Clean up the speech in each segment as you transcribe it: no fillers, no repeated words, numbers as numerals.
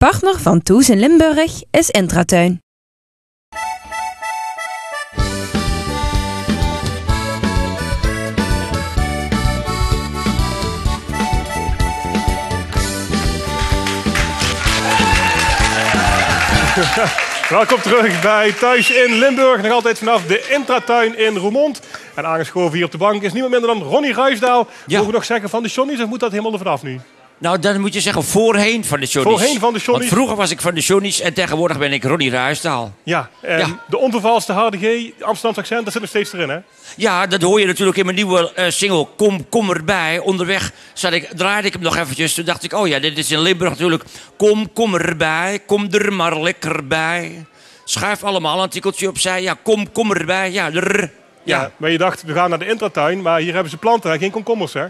Partner van Toes in Limburg is Intratuin. Welkom terug bij Thuis in Limburg. Nog altijd vanaf de Intratuin in Roermond. En aangeschoven hier op de bank is niemand minder dan Ronnie Ruijsdaal. Ja. Mogen we nog zeggen van de Johnny's of moet dat helemaal er vanaf nu? Nou, dan moet je zeggen voorheen van de Johnny's. Voorheen van de Johnny's. Want vroeger was ik van de Johnny's en tegenwoordig ben ik Ronnie Ruijsdaal. Ja, Ja. de onvervalste harde G, Amsterdamse accent, dat zit nog steeds erin, hè? Ja, dat hoor je natuurlijk in mijn nieuwe single Kom erbij. Onderweg draaide ik hem nog eventjes. Toen dacht ik, oh ja, dit is in Limburg natuurlijk. Kom erbij, kom er maar lekker bij. Schuif allemaal een tikkeltje opzij. Ja, kom erbij. Ja, Ja. Maar je dacht, we gaan naar de Intratuin, maar hier hebben ze planten en geen komkommers, hè?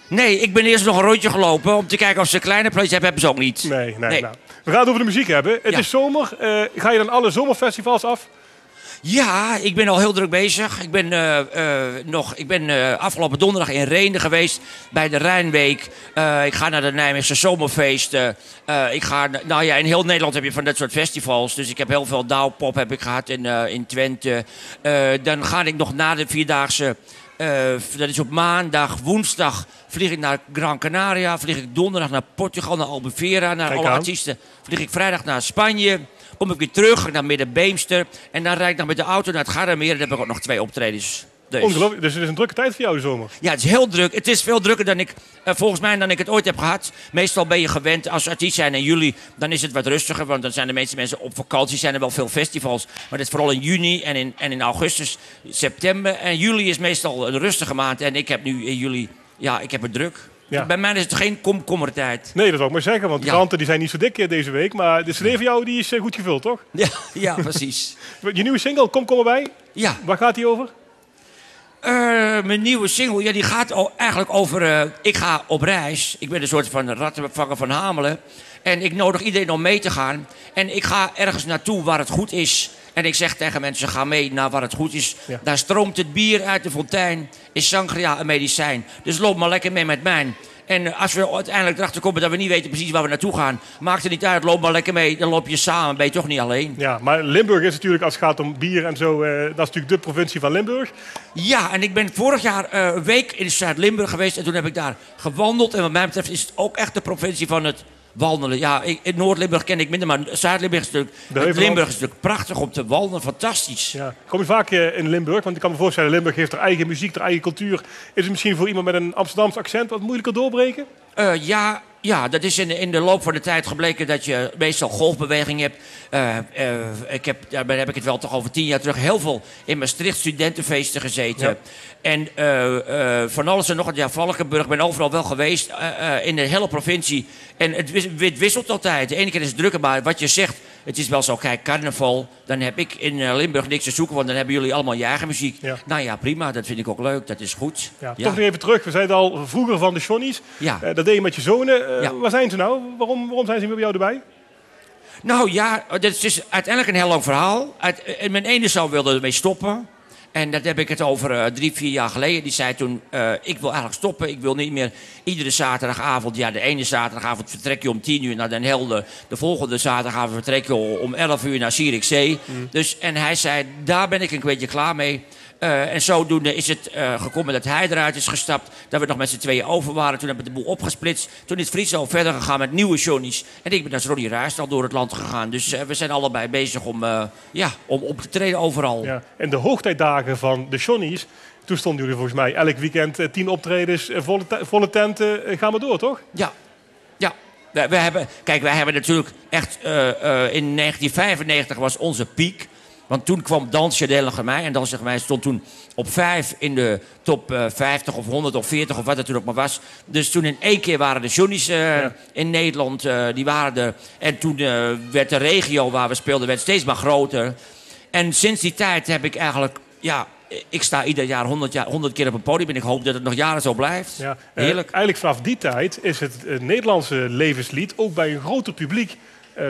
Nee, ik ben eerst nog een rondje gelopen om te kijken of ze kleine plantjes hebben. Hebben ze ook niet. Nee. Nou, we gaan het over de muziek hebben. Het Ja. is zomer. Ga je dan alle zomerfestivals af? Ja, ik ben al heel druk bezig. Ik ben afgelopen donderdag in Rhenen geweest bij de Rijnweek. Ik ga naar de Nijmeegse Zomerfeesten. In heel Nederland heb je van dat soort festivals. Dus ik heb heel veel Douwpop heb ik gehad in Twente. Dan ga ik nog na de Vierdaagse. Dat is op maandag, woensdag vlieg ik naar Gran Canaria. Vlieg ik donderdag naar Portugal, naar Albufeira, naar Kijk alle aan. artiesten. Vlieg ik vrijdag naar Spanje. Kom ik weer terug naar Middenbeemster. En dan rijd ik nog met de auto naar het Gardameer. En dan heb ik ook nog 2 optredens. Dus. Ongelooflijk. Dus het is een drukke tijd voor jou de zomer. Ja, het is heel druk. Het is veel drukker dan ik, volgens mij, dan ik het ooit heb gehad. Meestal ben je gewend, als artiest zijn in juli, dan is het wat rustiger. Want dan zijn de meeste mensen op vakantie, zijn er wel veel festivals. Maar dat is vooral in juni en in augustus, september. En juli is meestal een rustige maand. En ik heb nu in juli, ik heb het druk. Ja. Bij mij is het geen komkommertijd. Nee, dat wil ik maar zeggen, want de Ja. kranten die zijn niet zo dik deze week. Maar de CD van jou die is goed gevuld, toch? Ja, precies. Je nieuwe single, Kom erbij. Ja. Waar gaat die over? Mijn nieuwe single, ja, die gaat eigenlijk over... ik ga op reis. Ik ben een soort van rattenvanger van Hamelen. En ik nodig iedereen om mee te gaan. En ik ga ergens naartoe waar het goed is. En ik zeg tegen mensen, ga mee naar waar het goed is. Ja. Daar stroomt het bier uit de fontein. Is sangria een medicijn. Dus loop maar lekker mee met mij. En als we uiteindelijk erachter komen dat we niet weten precies waar we naartoe gaan... maakt het niet uit, loop maar lekker mee. Dan loop je samen, ben je toch niet alleen. Ja, maar Limburg is natuurlijk, als het gaat om bier en zo... dat is natuurlijk de provincie van Limburg. Ja, en ik ben vorig jaar een week in Zuid-Limburg geweest. En toen heb ik daar gewandeld. En wat mij betreft is het ook echt de provincie van het wandelen. Ja, in Noord-Limburg ken ik minder, maar Zuid-Limburg is natuurlijk... Limburg is natuurlijk prachtig om te wandelen, fantastisch. Ja. Kom je vaak in Limburg? Want ik kan me voorstellen, Limburg heeft haar eigen muziek, haar eigen cultuur. Is het misschien voor iemand met een Amsterdams accent wat moeilijker doorbreken? Ja, dat is in de loop van de tijd gebleken dat je meestal golfbeweging hebt. Daar heb ik het wel toch over 10 jaar terug heel veel in Maastricht studentenfeesten gezeten. Ja. En van alles en nog wat. Ja, Valkenburg, ik ben overal wel geweest in de hele provincie. En het wisselt altijd. De ene keer is het drukker, maar wat je zegt, het is wel zo. Kijk, carnaval, dan heb ik in Limburg niks te zoeken, want dan hebben jullie allemaal je eigen muziek. Ja. Nou ja, prima, dat vind ik ook leuk, dat is goed. Ja. Toch nog even terug, we zeiden al vroeger van de Johnny's. Ja. Dat deed je met je zonen. Ja. Waar zijn ze nou? Waarom zijn ze bij jou erbij? Nou ja, dat is uiteindelijk een heel lang verhaal. Mijn ene zoon wilde ermee stoppen. En dat heb ik het over 3-4 jaar geleden. Die zei toen, ik wil eigenlijk stoppen. Ik wil niet meer iedere zaterdagavond... Ja, de ene zaterdagavond vertrek je om 10 uur naar Den Helder. De volgende zaterdagavond vertrek je om 11 uur naar Zierikzee. Dus, en hij zei, daar ben ik een beetje klaar mee. En zodoende is het gekomen dat hij eruit is gestapt. Dat we nog met z'n tweeën over waren. Toen hebben we de boel opgesplitst. Toen is Friso verder gegaan met nieuwe Johnny's. En ik ben als Ronnie Ruijsdaal door het land gegaan. Dus we zijn allebei bezig om op te treden overal. Ja. En de hoogtijdagen van de Johnny's, toen stonden jullie volgens mij elk weekend 10 optredens, volle tenten. Gaan we door, toch? Ja. Wij hebben natuurlijk echt... in 1995 was onze piek. Want toen kwam Dansje de Lange en Dansje de Lange stond toen op 5 in de top 50 of 100 of 40 of wat het toen ook maar was. Dus toen in één keer waren de Johnny's in Nederland, die waren er. En toen werd de regio waar we speelden steeds maar groter. En sinds die tijd heb ik eigenlijk... ik sta ieder jaar 100 keer op een podium en ik hoop dat het nog jaren zo blijft. Ja. Heerlijk. Eigenlijk vanaf die tijd is het Nederlandse levenslied ook bij een groter publiek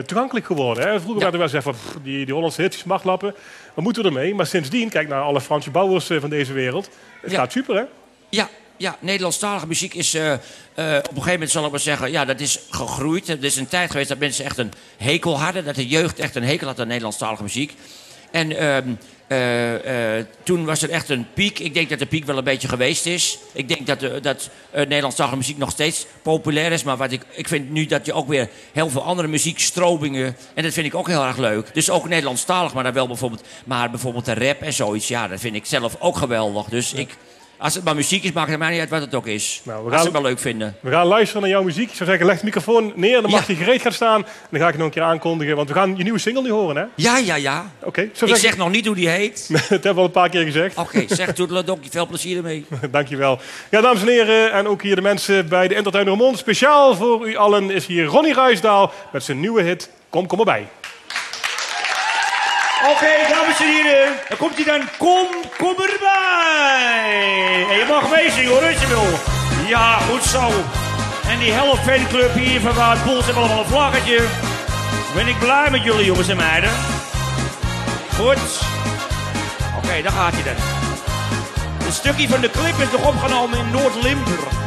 toegankelijk geworden. Hè? Vroeger werden we wel zeggen van die Hollandse hitjes, smartlappen. Wat moeten we ermee? Maar sindsdien, kijk naar alle Fransje Bouwers van deze wereld. Het gaat super, hè? Ja, Nederlandstalige muziek is op een gegeven moment, zal ik maar zeggen, ja, dat is gegroeid. Er is een tijd geweest dat mensen echt een hekel hadden. Dat de jeugd echt een hekel had aan Nederlandstalige muziek. En toen was er echt een piek. Ik denk dat de piek wel een beetje geweest is. Ik denk dat Nederlandstalige muziek nog steeds populair is. Maar ik vind nu dat je ook weer heel veel andere muziekstromingen... En dat vind ik ook heel erg leuk. Dus ook Nederlandstalig, maar dan wel bijvoorbeeld de rap en zoiets. Ja, dat vind ik zelf ook geweldig. Dus als het maar muziek is, maakt het mij niet uit wat het ook is. Nou, als ze het maar leuk vinden. We gaan luisteren naar jouw muziek. Ik zou zeggen, leg de microfoon neer, dan mag je gereed gaan staan. En dan ga ik je nog een keer aankondigen, want we gaan je nieuwe single nu horen, hè? Ja. Oké. Ik zeg nog niet hoe die heet. Dat hebben we al een paar keer gezegd. Oké, zeg toedeledokkie, veel plezier ermee. Dankjewel. Ja, dames en heren, en ook hier de mensen bij de Entertuin Roermond. Speciaal voor u allen is hier Ronnie Ruisdaal met zijn nieuwe hit Kom erbij. Oké, dames en heren, dan komt hij dan. Kom erbij. En je mag meezingen hoor, als je wil. Ja, goed zo. En die hele fanclub hier van Wout Poels hebben allemaal een vlaggetje. Ben ik blij met jullie, jongens en meiden. Goed. Oké, daar gaat hij dan. Een stukje van de clip is nog opgenomen in Noord-Limburg.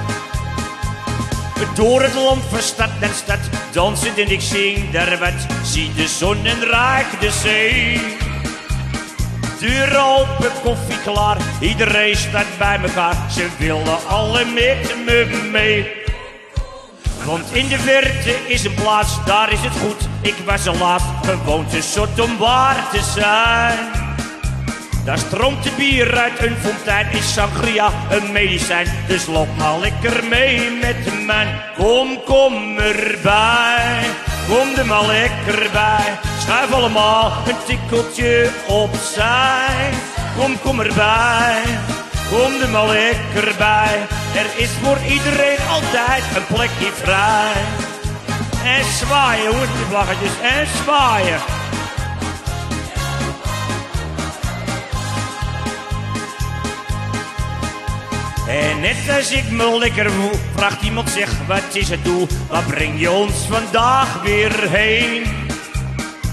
Door het land van stad naar stad, dansend en ik zing daar wat. Zie de zon en raak de zee. Deur open, koffie klaar, iedereen staat bij elkaar. Ze willen alle met me mee. Want in de verte is een plaats, daar is het goed. Ik was al laat, gewoon te zot om waar te zijn. Daar stroomt de bier uit een fontein, is sangria een medicijn. Dus loop maar lekker mee met mij. Kom erbij, kom er maar lekker bij. Schuif allemaal een tikkeltje opzij. Kom erbij, kom er maar lekker bij. Er is voor iedereen altijd een plekje vrij. En zwaaien, hoe is die vlaggetjes? En zwaaien. En net als ik me lekker voel, vraagt iemand zich, wat is het doel? Waar breng je ons vandaag weer heen?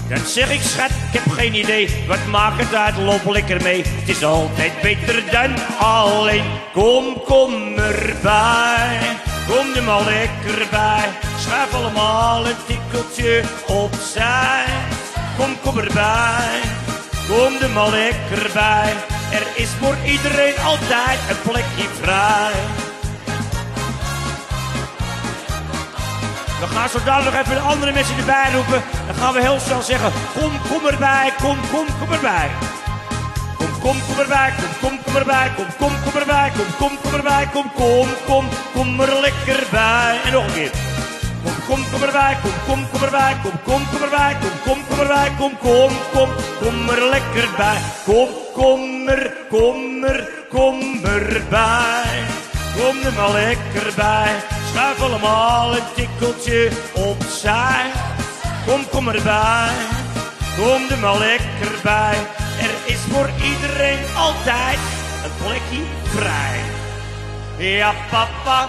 Dan zeg ik, schat, ik heb geen idee, wat maakt het uit, loop lekker mee. Het is altijd beter dan alleen. Kom erbij, kom er maar lekker bij. Schuif allemaal een tikkeltje opzij. Kom erbij, kom er maar lekker bij. Er is voor iedereen altijd een plekje vrij. We gaan zo dadelijk nog even de andere mensen erbij roepen. Dan gaan we heel snel zeggen, kom erbij, kom erbij. Kom erbij, kom erbij, kom erbij, kom erbij, kom er lekker bij. En nog een keer. Kom erbij, kom erbij, kom erbij, kom erbij, kom er lekker bij. Kom erbij. Kom er maar lekker bij. Schuif allemaal een tikkeltje opzij. Kom erbij. Kom er maar lekker bij. Er is voor iedereen altijd een plekje vrij. Ja, papa.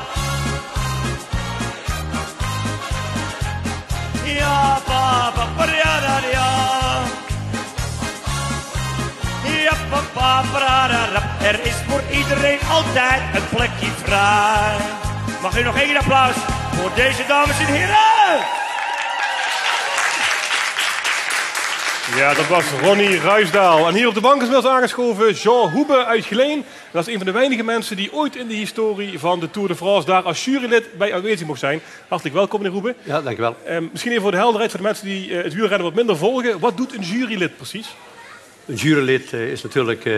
Ja, papa, ja, papa, er is voor iedereen altijd een plekje vrij. Mag u nog één applaus voor deze dames en heren? Ja, dat was Ronnie Ruisdaal. En hier op de bank is inmiddels aangeschoven Jean Hoebe uit Geleen. Dat is een van de weinige mensen die ooit in de historie van de Tour de France daar als jurylid bij aanwezig mocht zijn. Hartelijk welkom, meneer Hoebe. Ja, dankjewel. Misschien even voor de helderheid voor de mensen die het wielrennen wat minder volgen. Wat doet een jurylid precies? Een jurylid is natuurlijk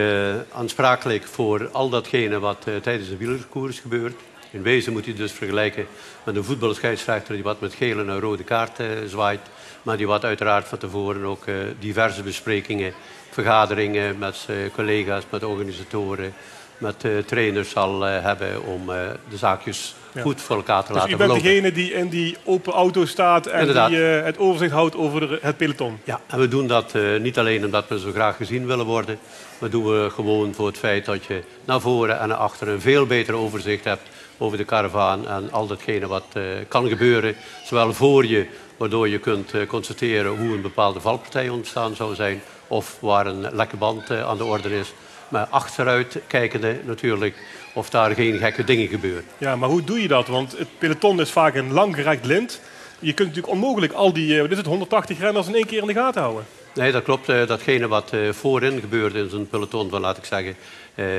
aansprakelijk voor al datgene wat tijdens de wielerkoers gebeurt. In wezen moet je dus vergelijken met een voetbalscheidsrechter die wat met gele en rode kaart zwaait. Maar die wat uiteraard van tevoren ook diverse besprekingen, vergaderingen met collega's, met organisatoren, met trainers zal hebben om de zaakjes goed voor elkaar te laten verlopen. Dus u bent degene die in die open auto staat en die het overzicht houdt over het peloton? Ja, en we doen dat niet alleen omdat we zo graag gezien willen worden. Maar doen we gewoon voor het feit dat je naar voren en naar achteren een veel beter overzicht hebt over de karavaan en al datgene wat kan gebeuren. Zowel voor je, waardoor je kunt constateren hoe een bepaalde valpartij ontstaan zou zijn of waar een lekke band aan de orde is. Maar achteruit kijkende natuurlijk of daar geen gekke dingen gebeuren. Ja, maar hoe doe je dat? Want het peloton is vaak een langgerekt lint. Je kunt natuurlijk onmogelijk al die 180 renners in één keer in de gaten houden. Nee, dat klopt. Datgene wat voorin gebeurde in zo'n peloton van, laat ik zeggen,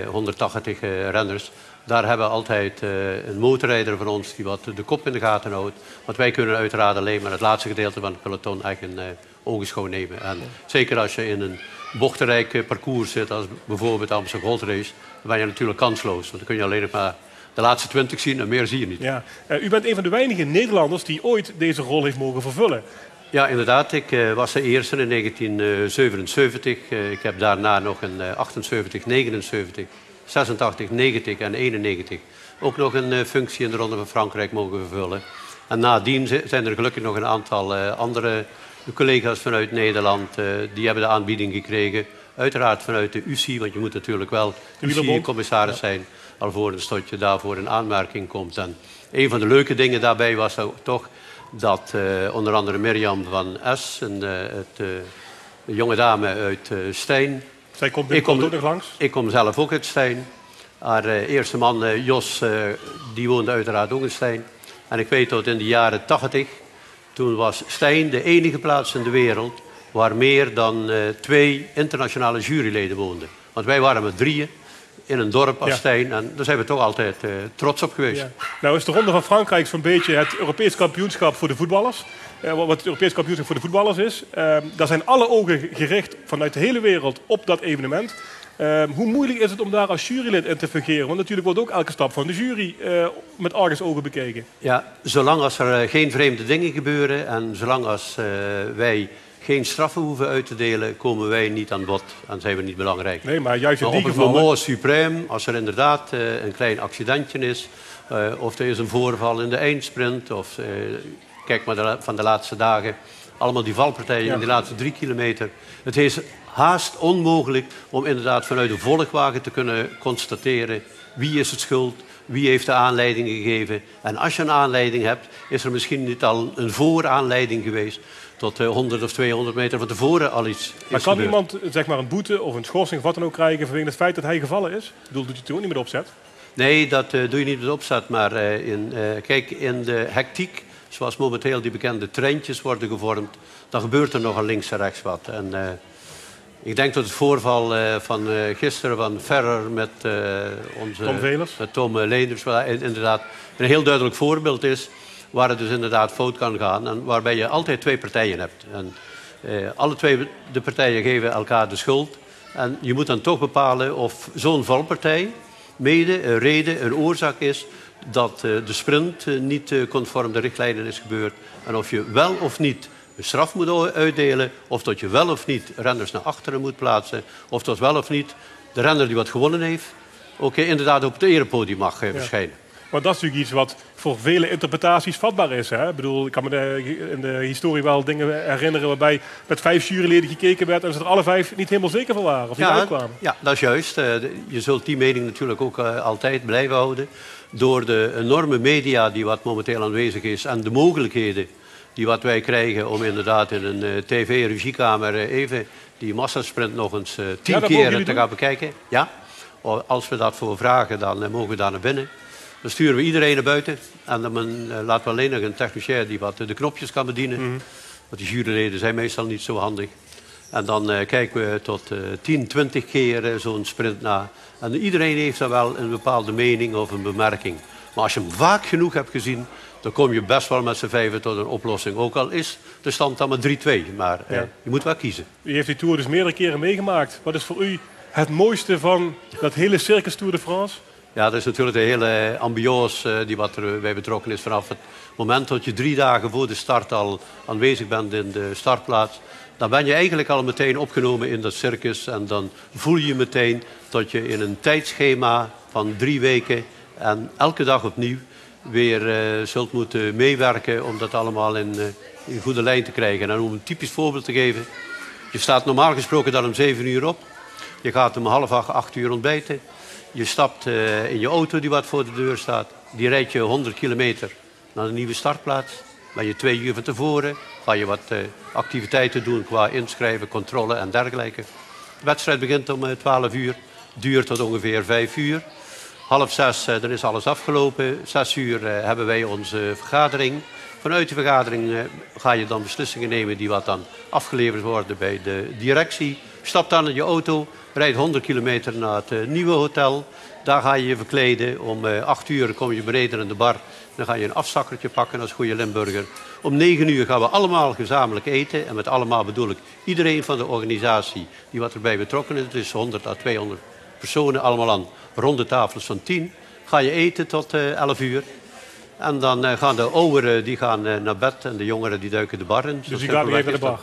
180 renners. Daar hebben we altijd een motorrijder van ons die wat de kop in de gaten houdt. Want wij kunnen uiteraard alleen maar het laatste gedeelte van het peloton echt in ogenschouw nemen. En zeker als je in een bochtenrijk parcours zit, als bijvoorbeeld de Amsterdam Gold Race, dan ben je natuurlijk kansloos. Want dan kun je alleen nog maar de laatste 20 zien en meer zie je niet. Ja. U bent een van de weinige Nederlanders die ooit deze rol heeft mogen vervullen. Ja, inderdaad. Ik was de eerste in 1977. Ik heb daarna nog in 78, 79, 86, 90 en 91 ook nog een functie in de Ronde van Frankrijk mogen vervullen. En nadien zijn er gelukkig nog een aantal andere collega's vanuit Nederland die hebben de aanbieding gekregen. Uiteraard vanuit de UCI, want je moet natuurlijk wel UCI-commissaris zijn alvorens dat je daarvoor in aanmerking komt. En een van de leuke dingen daarbij was toch dat onder andere Mirjam van Es, de jonge dame uit Stein. Zij komt ook nog langs? Ik kom zelf ook uit Stein. Haar eerste man Jos, die woonde uiteraard ook in Stein. En ik weet dat in de jaren 80, toen was Stein de enige plaats in de wereld waar meer dan 2 internationale juryleden woonden. Want wij waren met 3 in een dorp als Stein. En daar zijn we toch altijd trots op geweest. Ja. Nou is de Ronde van Frankrijk zo'n beetje het Europees kampioenschap voor de voetballers. Wat het Europees kampioenschap voor de voetballers is. Daar zijn alle ogen gericht vanuit de hele wereld op dat evenement. Hoe moeilijk is het om daar als jurylid in te fungeren? Want natuurlijk wordt ook elke stap van de jury met argusogen bekeken. Ja, zolang als er geen vreemde dingen gebeuren en zolang als wij geen straffen hoeven uit te delen, komen wij niet aan bod en zijn we niet belangrijk. Nee, maar juist in die gevallen. Op het moment suprême, als er inderdaad een klein accidentje is, of er is een voorval in de eindsprint, of kijk maar van de laatste dagen, allemaal die valpartijen in de laatste 3 kilometer. Het is haast onmogelijk om inderdaad vanuit de volgwagen te kunnen constateren wie is het schuld, wie heeft de aanleiding gegeven. En als je een aanleiding hebt, is er misschien niet al een vooraanleiding geweest tot 100 of 200 meter van tevoren al iets. Maar kan iemand zeg maar een boete of een schorsing of wat dan ook krijgen vanwege het feit dat hij gevallen is? Ik bedoel, doet hij het ook niet met opzet? Nee, dat doe je niet met opzet. Maar kijk, in de hectiek, zoals momenteel die bekende treintjes worden gevormd, dan gebeurt er nog links en rechts wat. En ik denk dat het voorval van gisteren van Ferrer met Tom Leenders inderdaad een heel duidelijk voorbeeld is waar het dus inderdaad fout kan gaan en waarbij je altijd 2 partijen hebt. En alle 2 de partijen geven elkaar de schuld. En je moet dan toch bepalen of zo'n valpartij mede een reden, een oorzaak is dat de sprint niet conform de richtlijnen is gebeurd. En of je wel of niet een straf moet uitdelen, of dat je wel of niet renners naar achteren moet plaatsen, of dat wel of niet de renner die wat gewonnen heeft ook inderdaad op het erepodium mag verschijnen. Maar dat is natuurlijk iets wat voor vele interpretaties vatbaar is. Hè? Ik bedoel, ik kan me in de historie wel dingen herinneren waarbij met 5 juryleden gekeken werd en ze er alle 5 niet helemaal zeker van waren of niet uitkwamen. Ja, dat is juist. Je zult die mening natuurlijk ook altijd blijven houden. Door de enorme media die wat momenteel aanwezig is en de mogelijkheden die wat wij krijgen om inderdaad in een tv-regiekamer even die massasprint nog eens 10 keer te gaan bekijken. Ja, als we dat voor vragen, dan mogen we daar naar binnen. Dan sturen we iedereen naar buiten en dan laten we alleen nog een technicien die wat de knopjes kan bedienen. Want die juryleden zijn meestal niet zo handig. En dan kijken we tot 10, 20 keer zo'n sprint na. En iedereen heeft dan wel een bepaalde mening of een bemerking. Maar als je hem vaak genoeg hebt gezien, dan kom je best wel met z'n 5 tot een oplossing. Ook al is de stand dan maar 3-2. Maar je moet wel kiezen. U heeft die Tour dus meerdere keren meegemaakt. Wat is voor u het mooiste van dat hele circus Tour de France? Ja, dat is natuurlijk de hele ambiance die wat erbij betrokken is. Vanaf het moment dat je 3 dagen voor de start al aanwezig bent in de startplaats, dan ben je eigenlijk al meteen opgenomen in dat circus. En dan voel je meteen dat je in een tijdschema van 3 weken en elke dag opnieuw weer zult moeten meewerken om dat allemaal in goede lijn te krijgen. En om een typisch voorbeeld te geven, je staat normaal gesproken dan om 7 uur op. Je gaat om 7:30, 8 uur ontbijten. Je stapt in je auto die wat voor de deur staat. Die rijdt je 100 kilometer naar de nieuwe startplaats. Ben je 2 uur van tevoren. Ga je wat activiteiten doen qua inschrijven, controle en dergelijke. De wedstrijd begint om 12 uur. Duurt tot ongeveer 5 uur. 5:30 dan is alles afgelopen. 6:00 hebben wij onze vergadering. Vanuit de vergadering ga je dan beslissingen nemen die wat dan afgeleverd worden bij de directie. Stap dan in je auto, rijdt 100 kilometer naar het nieuwe hotel. Daar ga je je verkleden. Om 8:00 kom je beneden in de bar. Dan ga je een afzakkertje pakken als goede Limburger. Om 9:00 gaan we allemaal gezamenlijk eten. En met allemaal bedoel ik iedereen van de organisatie die wat erbij betrokken is. Het is 100 à 200 personen, allemaal aan ronde tafels van 10. Ga je eten tot 11:00. En dan gaan de ouderen die gaan naar bed en de jongeren die duiken de bar in. Dus u gaat weer naar de bar?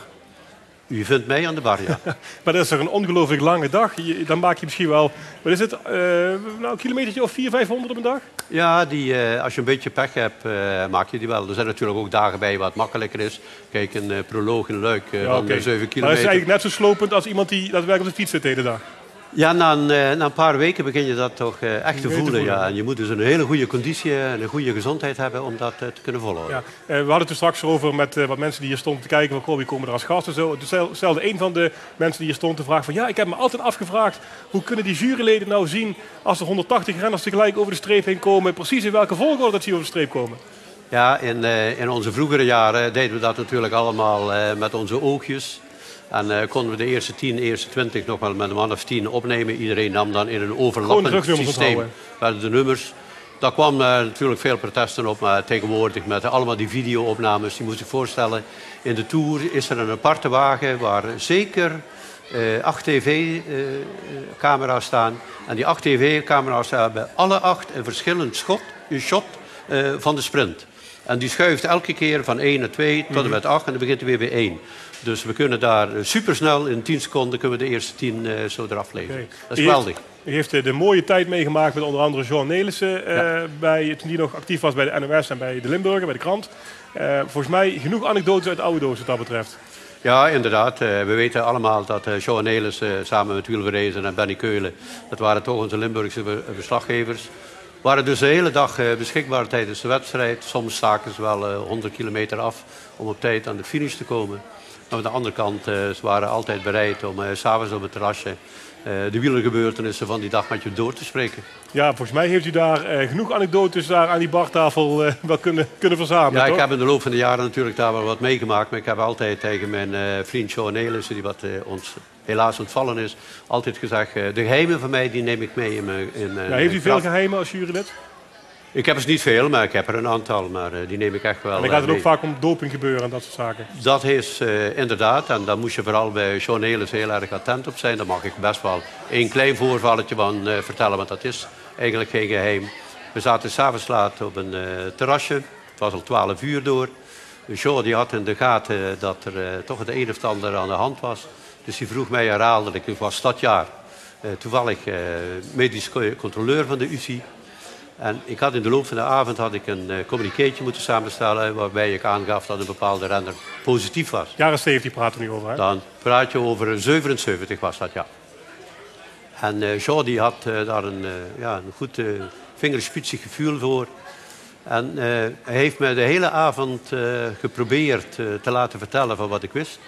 U vindt mij aan de bar, ja. Maar dat is toch een ongelooflijk lange dag? Dan maak je misschien wel, wat is het, een kilometertje of 400, 500 op een dag? Ja, als je een beetje pech hebt, maak je die wel. Er zijn natuurlijk ook dagen bij wat makkelijker is. Kijk, een proloog in Luik van 7 kilometer. Maar dat is eigenlijk net zo slopend als iemand die daadwerkelijk op de fiets zit de hele dag. Ja, na een paar weken begin je dat toch echt te voelen. Ja. En je moet dus een hele goede conditie en een goede gezondheid hebben om dat te kunnen volhouden. Ja. We hadden het er straks over met wat mensen die hier stonden te kijken. Van, wie komen er als gasten? Zo. Toen stelde een van de mensen die hier stond de vraag van... Ja, ik heb me altijd afgevraagd, hoe kunnen die juryleden nou zien... als er 180 renners tegelijk over de streep heen komen... precies in welke volgorde dat ze over de streep komen? Ja, in onze vroegere jaren deden we dat natuurlijk allemaal met onze oogjes... En konden we de eerste 10, eerste 20 nog wel met een man of 10 opnemen. Iedereen nam dan in een overlappend systeem de nummers. Daar kwam natuurlijk veel protesten op, maar tegenwoordig met allemaal die video-opnames, die moet je voorstellen. In de Tour is er een aparte wagen waar zeker 8 tv-camera's staan. En die 8 tv-camera's hebben alle 8 een verschillend shot van de sprint. En die schuift elke keer van 1 naar 2 tot en met 8 en dan begint hij weer bij 1. Dus we kunnen daar supersnel, in 10 seconden, kunnen we de eerste 10 zo eraf leveren. Okay. Dat is geweldig. U heeft de mooie tijd meegemaakt met onder andere Jean Nelissen, toen die nog actief was bij de NOS en bij de Limburger, bij de krant. Volgens mij genoeg anekdotes uit de oude doos wat dat betreft. Ja, inderdaad. We weten allemaal dat Jean Nelissen samen met Wilver Rezen en Benny Keulen, dat waren toch onze Limburgse verslaggevers, waren dus de hele dag beschikbaar tijdens de wedstrijd. Soms staken ze wel 100 kilometer af om op tijd aan de finish te komen. Maar aan de andere kant, ze waren altijd bereid om 's avonds op het terrasje de wielergebeurtenissen van die dag met je door te spreken. Ja, volgens mij heeft u daar genoeg anekdotes daar aan die bartafel wel kunnen verzamelen. Ja, toch? Ik heb in de loop van de jaren natuurlijk daar wel wat meegemaakt. Maar ik heb altijd tegen mijn vriend Jean Nelissen, die wat ons helaas ontvallen is, altijd gezegd, de geheimen van mij die neem ik mee in mijn heeft u veel geheimen als jurylid? Ik heb er niet veel, maar ik heb er een aantal. Maar die neem ik echt wel mee. En dan gaat het ook vaak om doping gebeuren en dat soort zaken? Dat is inderdaad. En daar moest je vooral bij Jean Nelissen heel erg attent op zijn. Daar mag ik best wel een klein voorvalletje van vertellen. Want dat is eigenlijk geen geheim. We zaten 's avonds laat op een terrasje. Het was al 12 uur door. Jean die had in de gaten dat er toch het een of ander aan de hand was. Dus die vroeg mij herhaaldelijk. Ik was dat jaar toevallig medisch controleur van de UCI. En ik had in de loop van de avond een communiqueetje moeten samenstellen waarbij ik aangaf dat een bepaalde renner positief was. Jaren 70 praten we nu over, hè? Dan praat je over 77 was dat, ja. En Jean die had daar een goed vingerspitzig gevoel voor. En hij heeft me de hele avond geprobeerd te laten vertellen van wat ik wist.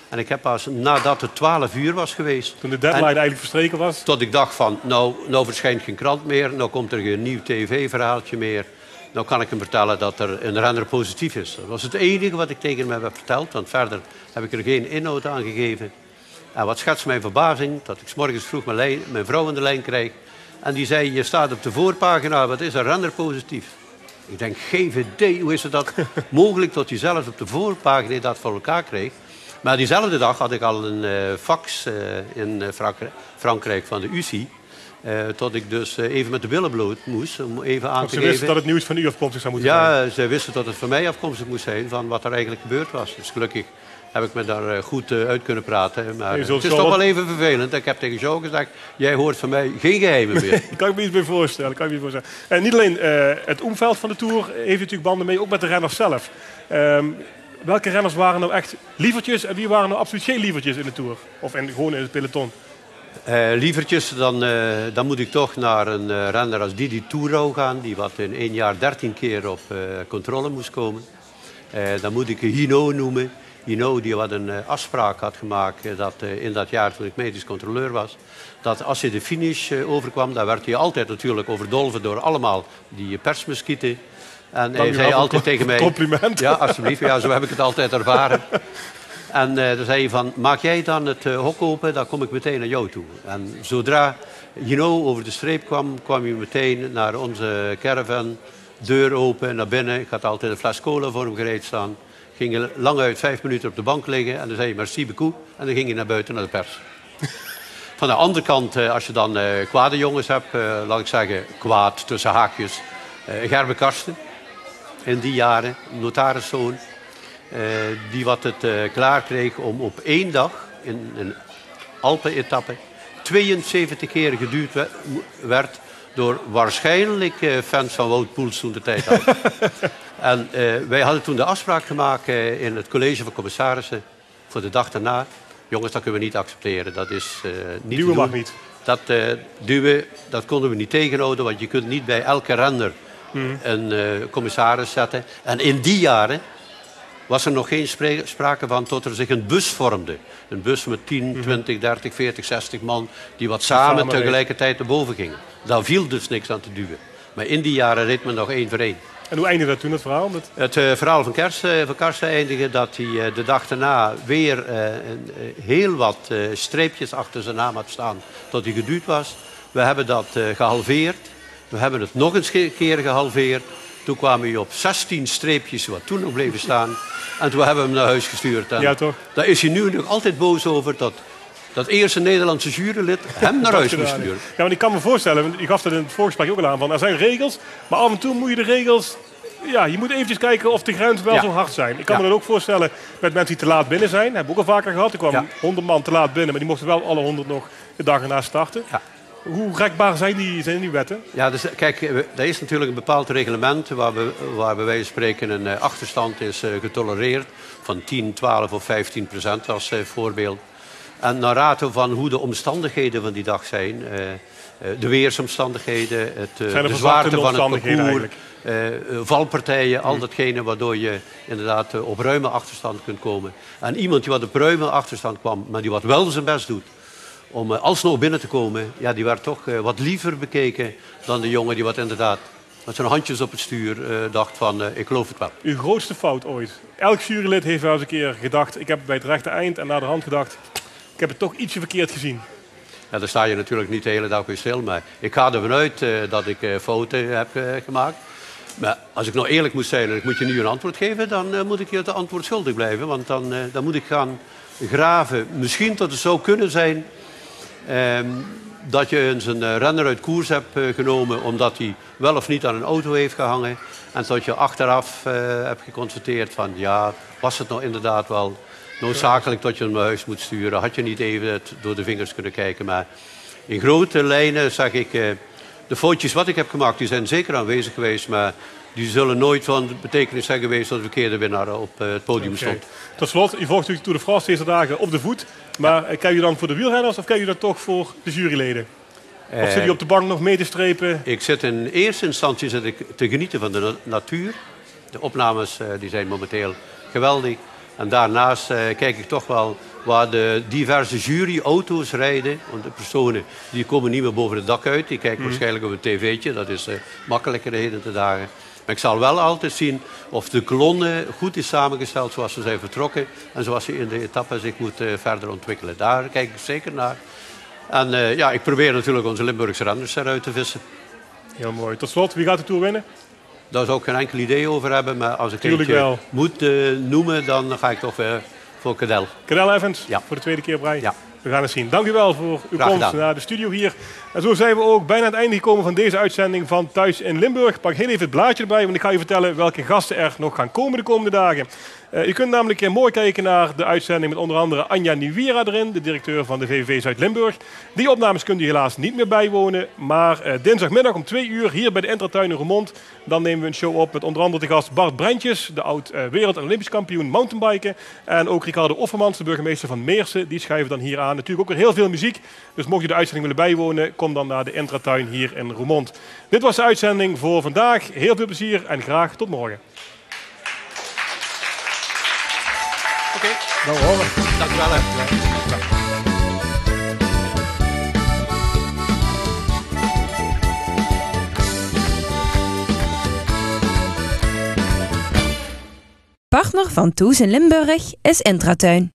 En ik heb pas nadat het 12 uur was geweest... Toen de deadline eigenlijk verstreken was? Tot ik dacht van, nou verschijnt geen krant meer. Nou komt er geen nieuw tv-verhaaltje meer. Nou kan ik hem vertellen dat er een renner positief is. Dat was het enige wat ik tegen hem heb verteld. Want verder heb ik er geen inhoud aan gegeven. En wat schetst mijn verbazing, dat ik 's morgens vroeg mijn vrouw aan de lijn krijg. En die zei, je staat op de voorpagina, wat is een renner positief? Ik denk, GVD, hoe is het dat mogelijk dat je zelfs op de voorpagina dat voor elkaar kreeg? Maar diezelfde dag had ik al een fax in Frankrijk van de UCI. Tot ik dus even met de billen bloot moest om even aan te geven. Ze wisten dat het nieuws van u afkomstig zou moeten zijn? Ja, ze wisten dat het van mij afkomstig moest zijn van wat er eigenlijk gebeurd was. Dus gelukkig heb ik me daar goed uit kunnen praten. Maar het is toch wel even vervelend. Ik heb tegen Jo gezegd, jij hoort van mij geen geheimen meer. Daar kan ik me iets bij voorstellen. En niet alleen het omveld van de Tour heeft natuurlijk banden mee, ook met de renners zelf. Welke renners waren nou echt lievertjes en wie waren nou absoluut geen lievertjes in de Tour? Of gewoon in het peloton? Lievertjes, dan moet ik toch naar een renner als Didi Touro gaan. Die wat in 1 jaar 13 keer op controle moest komen. Dan moet ik Hinault noemen. die wat een afspraak had gemaakt dat in dat jaar toen ik medisch controleur was, dat als je de finish overkwam, dan werd je altijd natuurlijk overdolven door allemaal die persmuskieten. En hij zei altijd tegen mij... Compliment. Ja, alsjeblieft. Ja, zo heb ik het altijd ervaren. En dan zei hij van, maak jij dan het hok open, dan kom ik meteen naar jou toe. En zodra over de streep kwam, kwam hij meteen naar onze caravan, deur open, naar binnen. Ik had altijd een fles cola voor hem gereed staan. Ging lang uit 5 minuten op de bank liggen en dan zei hij merci beaucoup. En dan ging hij naar buiten naar de pers. Van de andere kant, als je dan kwade jongens hebt, laat ik zeggen kwaad tussen haakjes. Gerbe Karsten, in die jaren, notariszoon, die wat het klaar kreeg om op 1 dag in een Alpen-etappe 72 keer geduwd werd door waarschijnlijk fans van Wout Poels toen de tijd had. En wij hadden toen de afspraak gemaakt in het college van commissarissen voor de dag daarna. Jongens, dat kunnen we niet accepteren. Dat is niet duwen mag niet. Dat duwen, dat konden we niet tegenhouden, want je kunt niet bij elke renner een commissaris zetten. En in die jaren was er nog geen sprake van tot er zich een bus vormde. Een bus met 10, 20, 30, 40, 60 man die wat samen tegelijkertijd naar boven gingen. Daar viel dus niks aan te duwen. Maar in die jaren reed men nog 1 voor 1. En hoe eindigde dat toen, het verhaal? Het verhaal van Karsten eindigde dat hij de dag daarna weer heel wat streepjes achter zijn naam had staan tot hij geduwd was. We hebben dat gehalveerd. We hebben het nog eens een keer gehalveerd. Toen kwamen we op 16 streepjes wat toen nog bleven staan. En toen hebben we hem naar huis gestuurd. En ja, toch? daar is hij nu nog altijd boos over dat eerste Nederlandse jurylid hem naar huis moest sturen. Ja, want ik kan me voorstellen, want je gaf dat in het voorgesprek ook al aan, van er zijn regels, maar af en toe moet je de regels... Ja, je moet eventjes kijken of de grenzen wel zo hard zijn. Ik kan me dat ook voorstellen met mensen die te laat binnen zijn. Dat hebben we ook al vaker gehad. Er kwam 100 man te laat binnen, maar die mochten wel alle 100 nog de dag erna starten. Ja. Hoe rekbaar zijn die wetten? Ja, dus kijk, er is natuurlijk een bepaald reglement waar bij wijze van spreken een achterstand is getolereerd van 10, 12 of 15% als voorbeeld. En naar rato van hoe de omstandigheden van die dag zijn, de weersomstandigheden, de zwaarte van het parcours, valpartijen, al datgene waardoor je inderdaad op ruime achterstand kunt komen. En iemand die wat op ruime achterstand kwam, maar die wat wel zijn best doet om alsnog binnen te komen, ja, die werd toch wat liever bekeken dan de jongen die wat inderdaad met zijn handjes op het stuur dacht van ik geloof het wel. Uw grootste fout ooit? Elk jurylid heeft wel eens een keer gedacht, ik heb bij het rechte eind en naar de hand gedacht, ik heb het toch ietsje verkeerd gezien. Ja, daar sta je natuurlijk niet de hele dag bij stil, maar ik ga ervan uit dat ik fouten heb gemaakt. Maar als ik nou eerlijk moet zijn en ik moet je nu een antwoord geven, dan moet ik je het antwoord schuldig blijven. Want dan moet ik gaan graven. Misschien dat het zou kunnen zijn dat je eens een renner uit koers hebt genomen omdat hij wel of niet aan een auto heeft gehangen. En dat je achteraf hebt geconstateerd van ja, was het nou inderdaad wel noodzakelijk dat je hem naar huis moet sturen. Had je niet even het door de vingers kunnen kijken. Maar in grote lijnen zag ik de foutjes wat ik heb gemaakt, die zijn zeker aanwezig geweest. Maar die zullen nooit van betekenis zijn geweest dat de verkeerde winnaar op het podium stond. Tot slot, u volgt natuurlijk Tour de France deze dagen op de voet. Maar kijk je dan voor de wielrenners of kijk je dan toch voor de juryleden? Of zit je op de bank nog mee te strepen? Ik zit in eerste instantie te genieten van de natuur. De opnames die zijn momenteel geweldig. En daarnaast kijk ik toch wel waar de diverse juryauto's rijden. Want de personen die komen niet meer boven het dak uit. Die kijken waarschijnlijk op een tv'tje. Dat is makkelijker de heden te dagen. Maar ik zal wel altijd zien of de kolonne goed is samengesteld zoals ze zijn vertrokken. En zoals ze in de etappe zich moet verder ontwikkelen. Daar kijk ik zeker naar. En ja, ik probeer natuurlijk onze Limburgse renners eruit te vissen. Heel mooi. Tot slot, wie gaat de Tour winnen? Daar zou ik geen enkel idee over hebben. Maar als ik eentje moet noemen, dan ga ik toch voor Cadel. Cadel Evans, ja. Voor de tweede keer, Brian. Ja. We gaan het zien. Dank u wel voor uw komst naar de studio hier. En zo zijn we ook bijna aan het einde gekomen van deze uitzending van Thuis in Limburg. Pak heel even het blaadje erbij, want ik ga je vertellen welke gasten er nog gaan komen de komende dagen. U kunt namelijk mooi kijken naar de uitzending met onder andere Anja Niewera erin, de directeur van de VVV Zuid-Limburg. Die opnames kunt u helaas niet meer bijwonen, maar dinsdagmiddag om 2 uur hier bij de Intratuin in Roermond. Dan nemen we een show op met onder andere de gast Bart Brentjes, de oud-wereld- en Olympisch kampioen mountainbiken. En ook Ricardo Offermans, de burgemeester van Meersen, die schuiven dan hier aan. Natuurlijk ook weer heel veel muziek, dus mocht je de uitzending willen bijwonen, kom dan naar de Intratuin hier in Roermond. Dit was de uitzending voor vandaag. Heel veel plezier en graag tot morgen. Okay. Nou hoor. Dankjewel. Hè. Partner van Toes in Limburg is Intratuin.